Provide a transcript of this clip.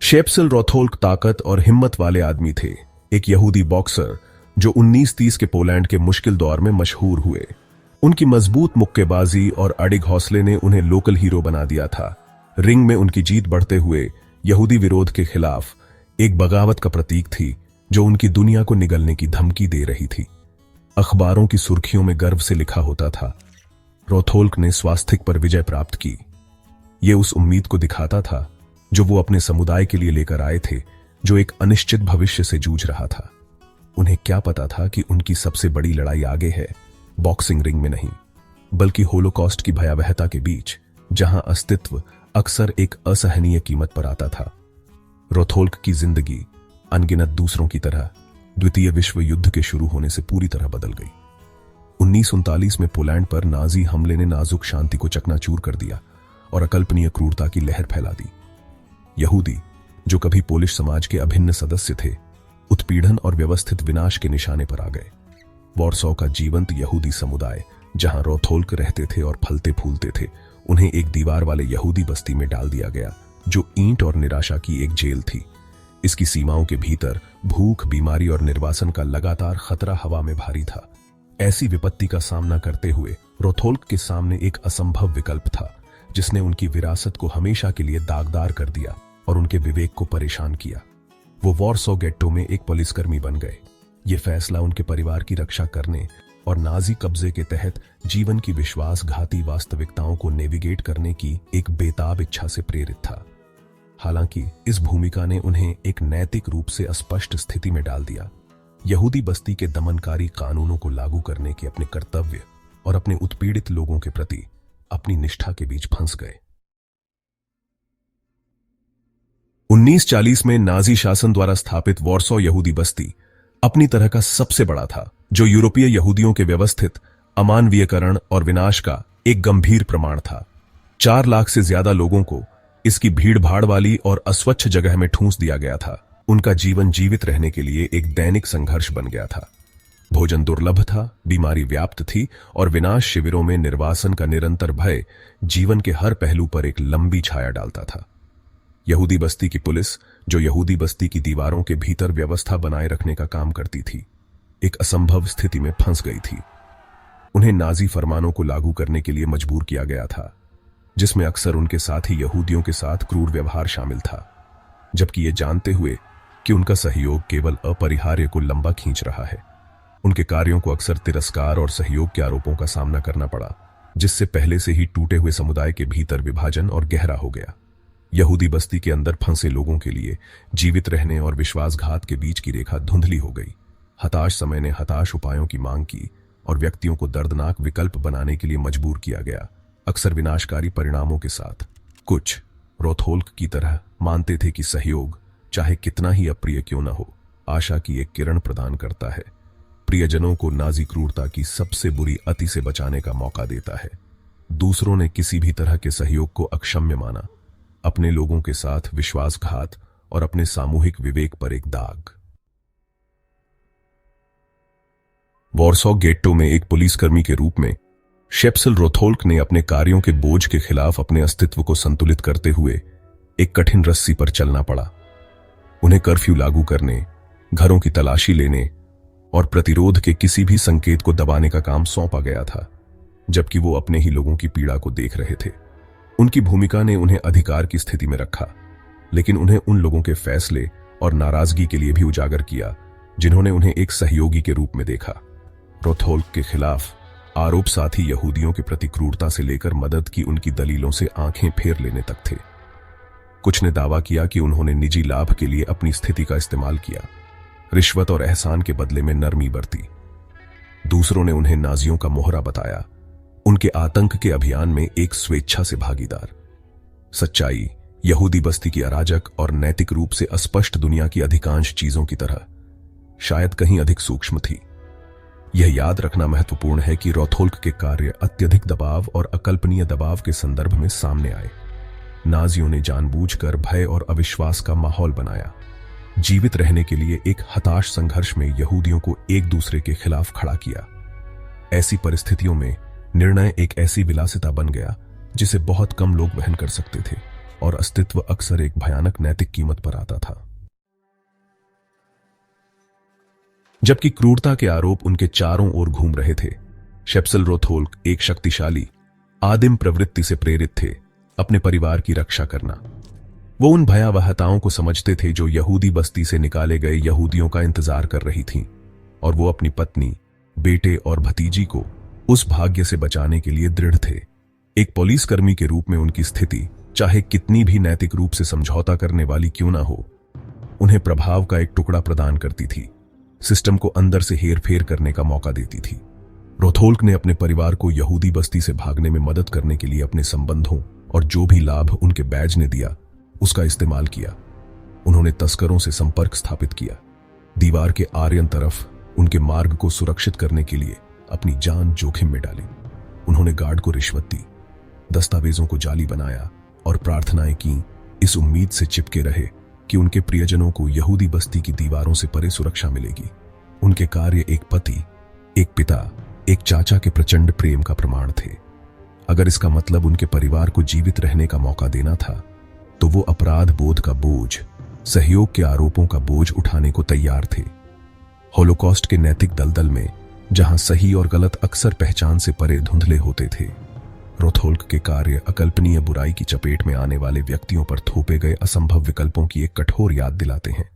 शेप्सिल रोथोल्क ताकत और हिम्मत वाले आदमी थे, एक यहूदी बॉक्सर जो 1930 के पोलैंड के मुश्किल दौर में मशहूर हुए। उनकी मजबूत मुक्केबाजी और अडिग हौसले ने उन्हें लोकल हीरो बना दिया था। रिंग में उनकी जीत बढ़ते हुए यहूदी विरोध के खिलाफ एक बगावत का प्रतीक थी जो उनकी दुनिया को निगलने की धमकी दे रही थी। अखबारों की सुर्खियों में गर्व से लिखा होता था, रोथोल्क ने स्वास्थिक पर विजय प्राप्त की। ये उस उम्मीद को दिखाता था जो वो अपने समुदाय के लिए लेकर आए थे, जो एक अनिश्चित भविष्य से जूझ रहा था। उन्हें क्या पता था कि उनकी सबसे बड़ी लड़ाई आगे है, बॉक्सिंग रिंग में नहीं, बल्कि होलोकॉस्ट की भयावहता के बीच, जहां अस्तित्व अक्सर एक असहनीय कीमत पर आता था। रोथोल्क की जिंदगी अनगिनत दूसरों की तरह द्वितीय विश्व युद्ध के शुरू होने से पूरी तरह बदल गई। 1939 में पोलैंड पर नाजी हमले ने नाजुक शांति को चकनाचूर कर दिया और अकल्पनीय क्रूरता की लहर फैला दी। यहूदी, जो कभी पोलिश समाज के अभिन्न सदस्य थे, उत्पीड़न और व्यवस्थित विनाश के निशाने पर आ गए। वॉर्सो का जीवंत यहूदी समुदाय, जहां रोथोल्क रहते थे और फलते फूलते थे, उन्हें एक दीवार वाले यहूदी बस्ती में डाल दिया गया, जो ईंट और निराशा की एक जेल थी। इसकी सीमाओं के भीतर भूख, बीमारी और निर्वासन का लगातार खतरा हवा में भारी था। ऐसी विपत्ति का सामना करते हुए रोथोल्क के सामने एक असंभव विकल्प था, जिसने उनकी विरासत को हमेशा के लिए दागदार कर दिया और उनके विवेक को परेशान किया। वो वॉर्सो गेट्टो में एक पुलिसकर्मी बन गए। ये फैसला उनके परिवार की रक्षा करने और नाजी कब्जे के तहत जीवन की विश्वासघाती वास्तविकताओं को नेविगेट करने की एक बेताब इच्छा से प्रेरित था। हालांकि इस भूमिका ने उन्हें एक नैतिक रूप से अस्पष्ट स्थिति में डाल दिया। यहूदी बस्ती के दमनकारी कानूनों को लागू करने के अपने कर्तव्य और अपने उत्पीड़ित लोगों के प्रति अपनी निष्ठा के बीच फंस गए। 1940 में नाजी शासन द्वारा स्थापित वॉर्सो यहूदी बस्ती अपनी तरह का सबसे बड़ा था, जो यूरोपीय यहूदियों के व्यवस्थित अमानवीयकरण और विनाश का एक गंभीर प्रमाण था। 4 लाख से ज्यादा लोगों को इसकी भीड़-भाड़ वाली और अस्वच्छ जगह में ठूंस दिया गया था। उनका जीवन जीवित रहने के लिए एक दैनिक संघर्ष बन गया था। भोजन दुर्लभ था, बीमारी व्याप्त थी और विनाश शिविरों में निर्वासन का निरंतर भय जीवन के हर पहलू पर एक लंबी छाया डालता था। यहूदी बस्ती की पुलिस, जो यहूदी बस्ती की दीवारों के भीतर व्यवस्था बनाए रखने का काम करती थी, एक असंभव स्थिति में फंस गई थी। उन्हें नाजी फरमानों को लागू करने के लिए मजबूर किया गया था, जिसमें अक्सर उनके साथी यहूदियों के साथ क्रूर व्यवहार शामिल था, जबकि ये जानते हुए कि उनका सहयोग केवल अपरिहार्य को लंबा खींच रहा है। उनके कार्यों को अक्सर तिरस्कार और सहयोग के आरोपों का सामना करना पड़ा, जिससे पहले से ही टूटे हुए समुदाय के भीतर विभाजन और गहरा हो गया। यहूदी बस्ती के अंदर फंसे लोगों के लिए जीवित रहने और विश्वासघात के बीच की रेखा धुंधली हो गई। हताश समय ने हताश उपायों की मांग की और व्यक्तियों को दर्दनाक विकल्प बनाने के लिए मजबूर किया गया, अक्सर विनाशकारी परिणामों के साथ। कुछ रोथोल्क की तरह मानते थे कि सहयोग, चाहे कितना ही अप्रिय क्यों न हो, आशा की एक किरण प्रदान करता है, प्रियजनों को नाजी क्रूरता की सबसे बुरी अति से बचाने का मौका देता है। दूसरों ने किसी भी तरह के सहयोग को अक्षम्य माना, अपने लोगों के साथ विश्वासघात और अपने सामूहिक विवेक पर एक दाग। वॉर्सो गेट्टो में एक पुलिसकर्मी के रूप में शेप्सिल रोथोल्क ने अपने कार्यों के बोझ के खिलाफ अपने अस्तित्व को संतुलित करते हुए एक कठिन रस्सी पर चलना पड़ा। उन्हें कर्फ्यू लागू करने, घरों की तलाशी लेने और प्रतिरोध के किसी भी संकेत को दबाने का काम सौंपा गया था, जबकि वो अपने ही लोगों की पीड़ा को देख रहे थे। उनकी भूमिका ने उन्हें अधिकार की स्थिति में रखा, लेकिन उन्हें उन लोगों के फैसले और नाराजगी के लिए भी उजागर किया जिन्होंने उन्हें एक सहयोगी के रूप में देखा। रोथोल्क के खिलाफ आरोप साथी यहूदियों के प्रति क्रूरता से लेकर मदद की उनकी दलीलों से आंखें फेर लेने तक थे। कुछ ने दावा किया कि उन्होंने निजी लाभ के लिए अपनी स्थिति का इस्तेमाल किया, रिश्वत और एहसान के बदले में नरमी बरती। दूसरों ने उन्हें नाजियों का मोहरा बताया, उनके आतंक के अभियान में एक स्वेच्छा से भागीदार। सच्चाई यहूदी बस्ती की अराजक और नैतिक रूप से अस्पष्ट दुनिया की अधिकांश चीजों की तरह शायद कहीं अधिक सूक्ष्म थी। यह याद रखना महत्वपूर्ण है कि रोथोल्क के कार्य अत्यधिक दबाव और अकल्पनीय दबाव के संदर्भ में सामने आए। नाजियों ने जानबूझकर भय और अविश्वास का माहौल बनाया, जीवित रहने के लिए एक हताश संघर्ष में यहूदियों को एक दूसरे के खिलाफ खड़ा किया। ऐसी परिस्थितियों में निर्णय एक ऐसी विलासिता बन गया जिसे बहुत कम लोग वहन कर सकते थे। और अस्तित्व अक्सर एक भयानक नैतिक कीमत पर आता था। जबकि क्रूरता के आरोप उनके चारों ओर घूम रहे थे, शेप्सल रोथोल्क एक शक्तिशाली आदिम प्रवृत्ति से प्रेरित थे, अपने परिवार की रक्षा करना। वो उन भयावहताओं को समझते थे जो यहूदी बस्ती से निकाले गए यहूदियों का इंतजार कर रही थीं, और वो अपनी पत्नी, बेटे और भतीजी को उस भाग्य से बचाने के लिए दृढ़ थे। एक पुलिसकर्मी के रूप में उनकी स्थिति, चाहे कितनी भी नैतिक रूप से समझौता करने वाली क्यों ना हो, उन्हें प्रभाव का एक टुकड़ा प्रदान करती थी, सिस्टम को अंदर से हेरफेर करने का मौका देती थी। रोथोल्क ने अपने परिवार को यहूदी बस्ती से भागने में मदद करने के लिए अपने संबंधों और जो भी लाभ उनके बैज ने दिया उसका इस्तेमाल किया। उन्होंने तस्करों से संपर्क स्थापित किया, दीवार के आर्यन तरफ उनके मार्ग को सुरक्षित करने के लिए अपनी जान जोखिम में डाली। उन्होंने गार्ड को रिश्वत दी, दस्तावेजों को जाली बनाया और प्रार्थनाएं की, इस उम्मीद से चिपके रहे कि उनके प्रियजनों को यहूदी बस्ती की दीवारों से परे सुरक्षा मिलेगी। उनके कार्य एक पति, एक पिता, एक चाचा के प्रचंड प्रेम का प्रमाण थे। अगर इसका मतलब उनके परिवार को जीवित रहने का मौका देना था, तो वो अपराध बोध का बोझ, सहयोग के आरोपों का बोझ उठाने को तैयार थे। होलोकॉस्ट के नैतिक दलदल में, जहां सही और गलत अक्सर पहचान से परे धुंधले होते थे, रोथोल्क के कार्य अकल्पनीय बुराई की चपेट में आने वाले व्यक्तियों पर थोपे गए असंभव विकल्पों की एक कठोर याद दिलाते हैं।